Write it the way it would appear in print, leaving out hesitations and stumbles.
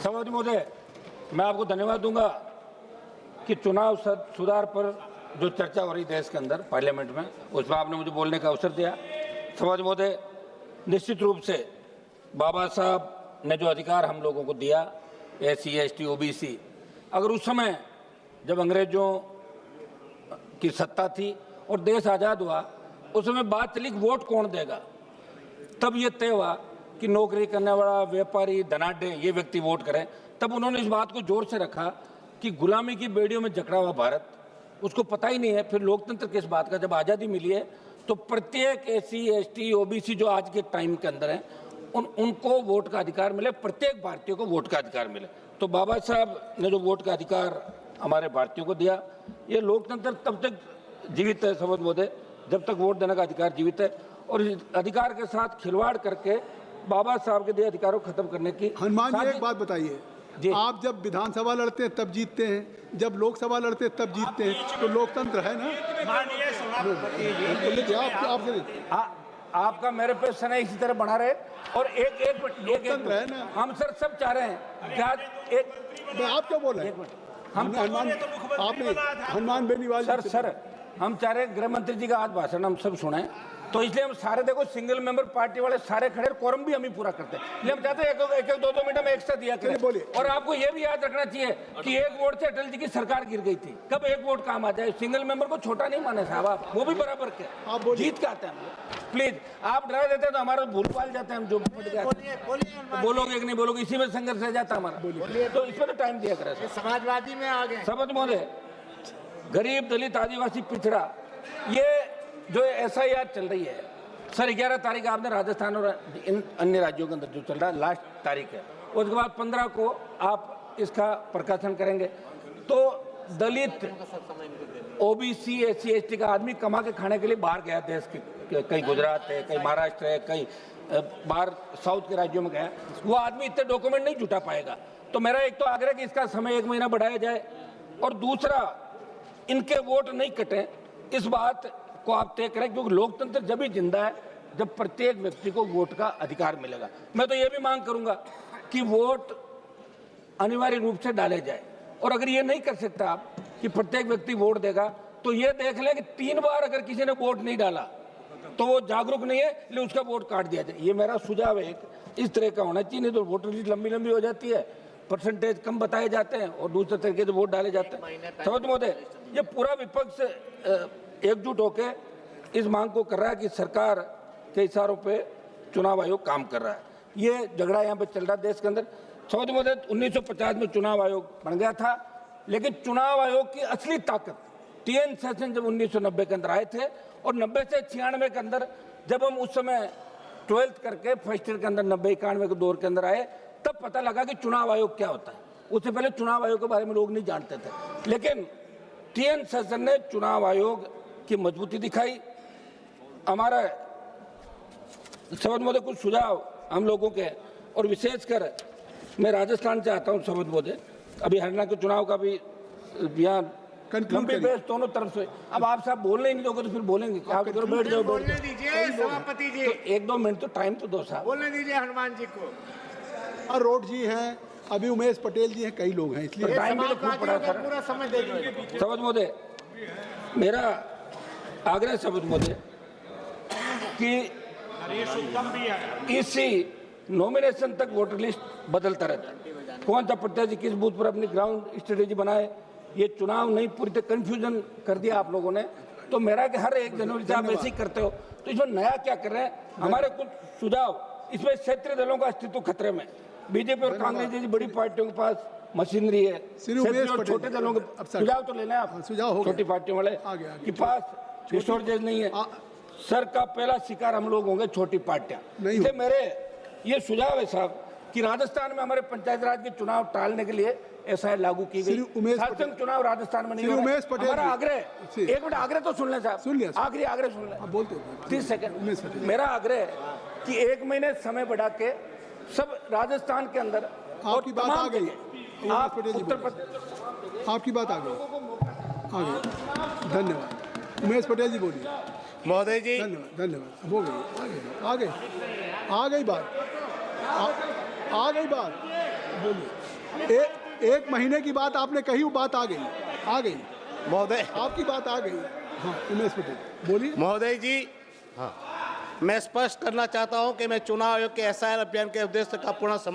सभापति महोदय, मैं आपको धन्यवाद दूंगा कि चुनाव सुधार पर जो चर्चा हो रही देश के अंदर पार्लियामेंट में, उसमें आपने मुझे बोलने का अवसर दिया। सभापति महोदय, निश्चित रूप से बाबा साहब ने जो अधिकार हम लोगों को दिया, SC, ST, OBC, अगर उस समय जब अंग्रेजों की सत्ता थी और देश आज़ाद हुआ, उस समय बात चली कि वोट कौन देगा, तब ये तय हुआ कि नौकरी करने वाला, व्यापारी, धनाढ्य ये व्यक्ति वोट करें। तब उन्होंने इस बात को जोर से रखा कि गुलामी की बेड़ियों में जकड़ा हुआ भारत, उसको पता ही नहीं है फिर लोकतंत्र किस बात का। जब आज़ादी मिली है तो प्रत्येक SC, ST, OBC जो आज के टाइम के अंदर है, उनको वोट का अधिकार मिले, प्रत्येक भारतीय को वोट का अधिकार मिले। तो बाबा साहब ने जो वोट का अधिकार हमारे भारतीयों को दिया, ये लोकतंत्र तब तक जीवित है सभापति महोदय जब तक वोट देने का अधिकार जीवित है। और इस अधिकार के साथ खिलवाड़ करके बाबा साहब के दिए अधिकारों को खत्म करने की। हनुमान जी, एक बात बताइए, आप जब विधानसभा लड़ते हैं तब जीतते हैं, जब लोकसभा लड़ते हैं तब जीतते हैं, तो लोकतंत्र है ना। आपका मेरे पे स्नेह इसी तरह बना रहे और एक लोकतंत्र है ना। हम सर सब चाह रहे हैं क्या आप क्या बोल रहे हैं? हनुमान बेनीवाल सर हम चाह रहे हैं गृह मंत्री जी का आज भाषण हम सब सुने, तो इसलिए हम सारे देखो सिंगल मेंबर पार्टी वाले सारे खड़े, कोरम भी हम ही पूरा करते हैं, इसलिए हम चाहते हैं एक 2 मिनट में एक्स्ट्रा दिया करें। और आपको ये भी याद रखना चाहिए कि एक वोट से अटल जी की सरकार गिर गई थी, कब एक वोट काम आ जाए। सिंगल मेंबर को छोटा नहीं माने साहब, आप वो भी बराबर के आप जीत के आते हैं। प्लीज आप डरा देते हैं तो हमारा भूल पाल जाते हैं, हम जो बोलोगे कि नहीं बोलोगे इसी में संघर्ष रह जाता हमारा, तो इसमें तो टाइम दिया करें। समाजवादी में आ गए सभापति महोदय, गरीब, दलित, आदिवासी, पिछड़ा, ये जो SIR चल रही है सर, 11 तारीख आपने राजस्थान और इन अन्य राज्यों के अंदर जो चल रहा है लास्ट तारीख है, उसके बाद 15 को आप इसका प्रकाशन करेंगे। तो दलित, OBC, SC, ST का आदमी कमा के खाने के लिए बाहर गया देश के, कहीं गुजरात है, कहीं महाराष्ट्र है, कहीं बाहर साउथ के राज्यों में गया, वो आदमी इतने डॉक्यूमेंट नहीं जुटा पाएगा। तो मेरा एक तो आग्रह कि इसका समय 1 महीना बढ़ाया जाए, और दूसरा इनके वोट नहीं कटें, इस बात को आप तय करें, क्योंकि लोकतंत्र जब ही जिंदा है जब प्रत्येक व्यक्ति को वोट का अधिकार मिलेगा। मैं तो ये भी मांग करूंगा कि वोट अनिवार्य रूप से डाले जाए, और अगर ये नहीं कर सकता आप कि प्रत्येक व्यक्ति वोट देगा, तो ये देख लें कि 3 बार अगर किसी ने वोट नहीं डाला तो वो जागरूक नहीं है, इसलिए उसका वोट काट दिया जाए। ये मेरा सुझाव है, इस तरह का होना चाहिए, नहीं तो वोटर लिस्ट लंबी हो जाती है, परसेंटेज कम बताए जाते हैं और दूसरे तरीके से वोट डाले जाते हैं। सभापति महोदय, ये पूरा विपक्ष एकजुट होकर इस मांग को कर रहा है कि सरकार के इशारों पे चुनाव आयोग काम कर रहा है। ये झगड़ा यहाँ पे चल रहा है देश के अंदर। सभापति महोदय, 1950 में चुनाव आयोग बन गया था, लेकिन चुनाव आयोग की असली ताकत TN सेशन जब 1990 के अंदर आए थे, और 90 से 96 के अंदर जब हम उस समय 12th करके फर्स्ट ईयर के अंदर 90-91 के दौर के अंदर आए, तब पता लगा कि चुनाव आयोग क्या होता है। उससे पहले चुनाव आयोग के बारे में लोग नहीं जानते थे, लेकिन TN सेशन ने चुनाव आयोग की मजबूती दिखाई। हमारा सभापति महोदय कुछ सुझाव हम लोगों के, और विशेषकर मैं राजस्थान से आता हूँ सभापति महोदय, अभी हरियाणा के चुनाव का भी यहाँ लंबी बहस दोनों तरफ से। अब आप साहब बोलने ही नहीं दोगे तो फिर बोलेंगे क्या? बैठ जाओ, बोलने दीजिए सभापति जी, तो 1-2 मिनट तो टाइम तो दो साहब, बोलने दीजिए हनुमान जी को। और रोड जी हैं, अभी उमेश पटेल जी हैं, कई लोग हैं, इसलिए टाइम भी तो खूब पड़ा सर। पूरा समय देंगे सभापति महोदय, मेरा आग्रह सभापति महोदय कि इसी नॉमिनेशन तक वोटर लिस्ट बदलता रहता है, कौन सा प्रत्याशी किस बूथ पर अपनी ग्राउंड स्ट्रेटेजी बनाए, ये चुनाव नहीं पूरी तरह कंफ्यूजन कर दिया आप लोगों ने। तो मेरा कि हर 1 जनवरी से आप ऐसे ही करते हो, तो इसमें नया क्या कर रहे हैं? हमारे कुछ सुझाव, इसमें क्षेत्रीय दलों का अस्तित्व खतरे में, बीजेपी और कांग्रेस जैसी बड़ी पार्टियों के पास मशीनरी है, छोटे दलों के सुझाव तो लेना है आप, छोटी पार्टियों वाले के पास रिसोर्सेज नहीं है। सर का पहला शिकार हम लोग होंगे छोटी पार्टियां। इसलिए मेरे ये सुझाव है साहब कि राजस्थान में हमारे पंचायत राज के चुनाव टालने के लिए SIR लागू की गई। शासन चुनाव राजस्थान में नहीं हो रहा। हमारा आग्रह, 1 मिनट आग्रह तो सुन लें साहब, आखिरी आग्रह सुन लें, 30 सेकंड। मेरा आग्रह है कि 1 महीने समय बढ़ा के सब राजस्थान के अंदर, आपकी बात आ गई, आप उत्तर प्रदेश, आपकी बात आ गई, धन्यवाद। उमेश पटेल जी बोलिए। महोदय जी, धन्यवाद, हो गई, आ गई बात। आ गई बात, बोलिए। एक महीने की बात आपने कही, वो बात आ गई महोदय आपकी बात आ गई। हाँ उमेश पटेल बोलिए। महोदय जी, हाँ, मैं स्पष्ट करना चाहता हूं कि मैं चुनाव आयोग के एसआईआर अभियान के उद्देश्य का पूर्ण